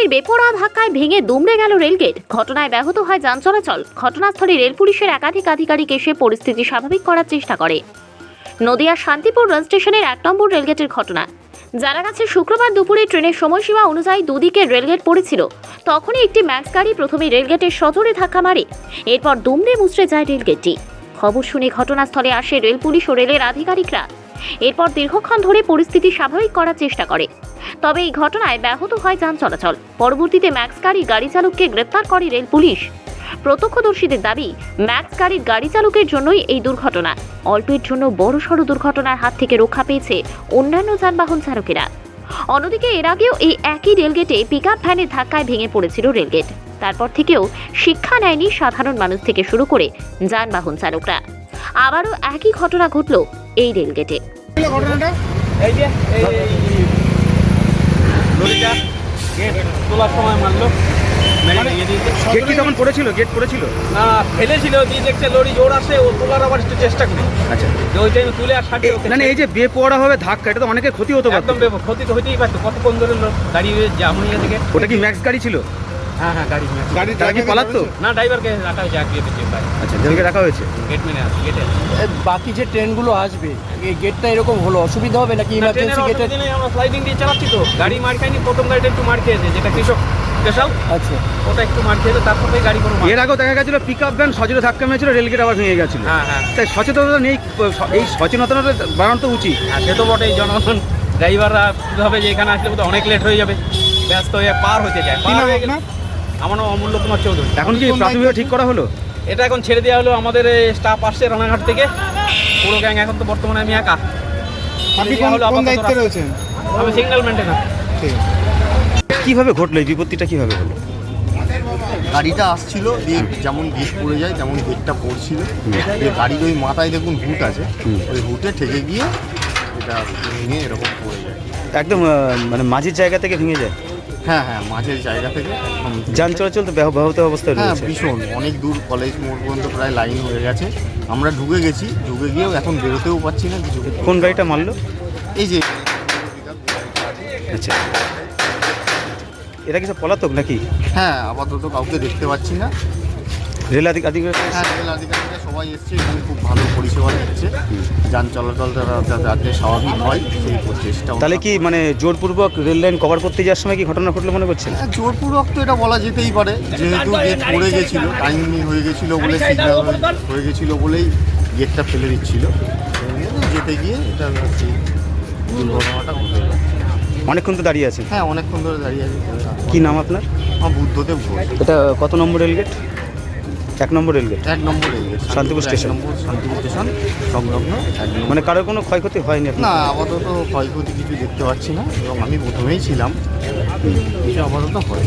ট্রেনের বেপরোয়া ধাক্কায় ভেঙে দুমড়ে গেল রেলগেট। ঘটনায় ব্যাহত হয় যান চলাচল। ঘটনাস্থলে রেল পুলিশের একাধিক আধিকারিক এসে পরিস্থিতি স্বাভাবিক করার চেষ্টা করে। নদিয়ার শান্তিপুর রেল স্টেশনের 1 নম্বর রেলগেটের ঘটনা। জানা গেছে, শুক্রবার দুপুরে ট্রেনের সময়সীমা অনুযায়ী দুদিকে রেলগেট পড়েছিল। তখনই একটি ম্যাক্স গাড়ি প্রথমে রেলগেটের সজোরে ধাক্কা মারে। এরপর দুমড়ে মুচড়ে যায় রেলগেটটি। খবর শুনে ঘটনাস্থলে আসে রেল পুলিশ ও রেলের আধিকারিকরা। এরপর দীর্ঘক্ষণ ধরে পরিস্থিতি স্বাভাবিক করার চেষ্টা করে। তবে এই ঘটনায় ব্যাহত হয় যান চলাচল। পরবর্তীতে ম্যাক্স গাড়ি চালককে গ্রেপ্তার করে রেল পুলিশ। প্রত্যক্ষদর্শীদের দাবি, ম্যাক্স গাড়ি চালকের জন্যই এই দুর্ঘটনা। অল্পের জন্য বড়সড় দুর্ঘটনার হাত থেকে রক্ষা পেয়েছে অন্যান্য যানবাহন চালকেরা। অন্যদিকে এর আগেও এই একই রেলগেটে পিকআপ ভ্যানের ধাক্কায় ভেঙে পড়েছিল রেলগেট। তারপর থেকেও শিক্ষা নেয়নি সাধারণ মানুষ থেকে শুরু করে যানবাহন চালকরা। আবারও একই ঘটনা ঘটল এই রেলগেটে। তোলার সময় মারলো, গেট কি তখন পড়েছিল? গেট পড়েছিল না, ফেলেছিল, দিয়ে দেখছে লরি জোর আসে, ও তোলার আবার একটু চেষ্টা করি। আচ্ছা, ওই টাইমে তুলে আর সাথে মানে এই যে বেপরোয়া ভাবে ধাক্কা, এটা তো অনেকের ক্ষতি হতে পারত। একদম ক্ষতি তো হইতেই পারতো। কতক্ষণ ধরে দাঁড়িয়ে জাম হয়ে থেকে। ওটা কি ম্যাক্স গাড়ি ছিল? হ্যাঁ হ্যাঁ, গাড়ি তারা কি পালাতো? না, ড্রাইভারকে রাখা হয়েছে আগে পেছনে। আচ্ছা, ড্রাইভারকে রাখা হয়েছে। গেট মেনে আছে, গেটে বাকি যে ট্রেনগুলো আসবে, এই গেটটা এরকম হলো অসুবিধা হবে নাকি? ইমার্জেন্সি গেটে আমরা স্লাইডিং দিয়ে চালাচ্ছি তো। গাড়ি মার খায়নি, প্রথম গাড়িটা একটু মার খেয়েছে, যেটা কৃষক স্পেশাল। আচ্ছা, ওটা একটু মার খেয়েছে, তারপরে গাড়ি কোনো এর আগেও দেখা গেছিল পিকআপ ভ্যান সজোরে ধাক্কা মেরেছিল, রেলগেট আবার ভেঙে গেছিল। হ্যাঁ হ্যাঁ, তাই সচেতনতা নেই। এই সচেতনতাটা বাড়ানো তো উচিত। হ্যাঁ সে তো বটেই। জনগণ ড্রাইভাররা হবে যে এখানে আসলে বোধহয় অনেক লেট হয়ে যাবে, ব্যস্ত হয়ে পার হতে যায়। পার হয়ে গেলে আমার নাম অমূল্য কুমার চৌধুরী। এখন কি প্রাথমিকভাবে ঠিক করা হলো? এটা এখন ছেড়ে দেওয়া হলো। আমাদের স্টাফ আসছে রানাঘাট থেকে, পুরো গ্যাং। এখন তো বর্তমানে আমি একা। আপনি কোন দায়িত্বে রয়েছেন? আমি সিঙ্গেল মেনটেনার। কিভাবে ঘটলো এই বিপত্তিটা? কিভাবে হলো? গাড়িটা আসছিল, দিয়ে যেমন গেট পড়ে যায় তেমন গেটটা পড়ছিল। দিয়ে গাড়ির ওই মাথায় দেখুন হুট আছে, ওই হুটে ঠেকে গিয়ে এটা ভেঙে এরকম পড়ে যায়। একদম মানে মাঝের জায়গা থেকে ভেঙে যায়। হ্যাঁ হ্যাঁ, মাঝের জায়গা থেকে একদম। যান চলাচল তো ব্যাহত অবস্থায় হ্যাঁ, রয়েছে। ভীষণ। অনেক দূর কলেজ মোড় পর্যন্ত প্রায় লাইন হয়ে গেছে। আমরা ঢুকে গেছি, ঢুকে গিয়েও এখন বেরোতেও পারছি না কিছু। কোন গাড়িটা মারলো? এই যে আচ্ছা, এটা কি সব পলাতক নাকি? হ্যাঁ, আপাতত কাউকে দেখতে পাচ্ছি না। রেল আধিকারিক? হ্যাঁ, রেল আধিকারিকরা সবাই এসছে, এখানে খুব ভালো পরিষেবা দিচ্ছে। যান চলাচলটা যাতে স্বাভাবিক হয় সেই চেষ্টা। তাহলে কি মানে জোরপূর্বক রেল লাইন কভার করতে যাওয়ার সময় কি ঘটনা ঘটলো মনে করছেন? জোরপূর্বক তো এটা বলা যেতেই পারে, যেহেতু গেট পড়ে গেছিলো, টাইমিং হয়ে গেছিলো বলে, সিগন্যাল হয়ে গেছিলো বলেই গেটটা ফেলে দিচ্ছিল। যেতে গিয়ে এটা সেই দুর্ঘটনাটা ঘটে গেল। অনেকক্ষণ তো দাঁড়িয়ে আছে। হ্যাঁ, অনেকক্ষণ ধরে দাঁড়িয়ে আছে। কি নাম আপনার? আমার বুদ্ধদেব ঘোষ। এটা কত নম্বর রেলগেট? 1 নম্বর রেলগেট, 1 নম্বর রেলগেট, শান্তিপুর স্টেশন। 1 নম্বর শান্তিপুর স্টেশন সংলগ্ন 1 নম্বর। মানে কারোর কোনো ক্ষয়ক্ষতি হয়নি আপনার? না, আপাতত ক্ষয়ক্ষতি কিছু দেখতে পাচ্ছি না, এবং আমি প্রথমেই ছিলাম, কিছু আপাতত হয়।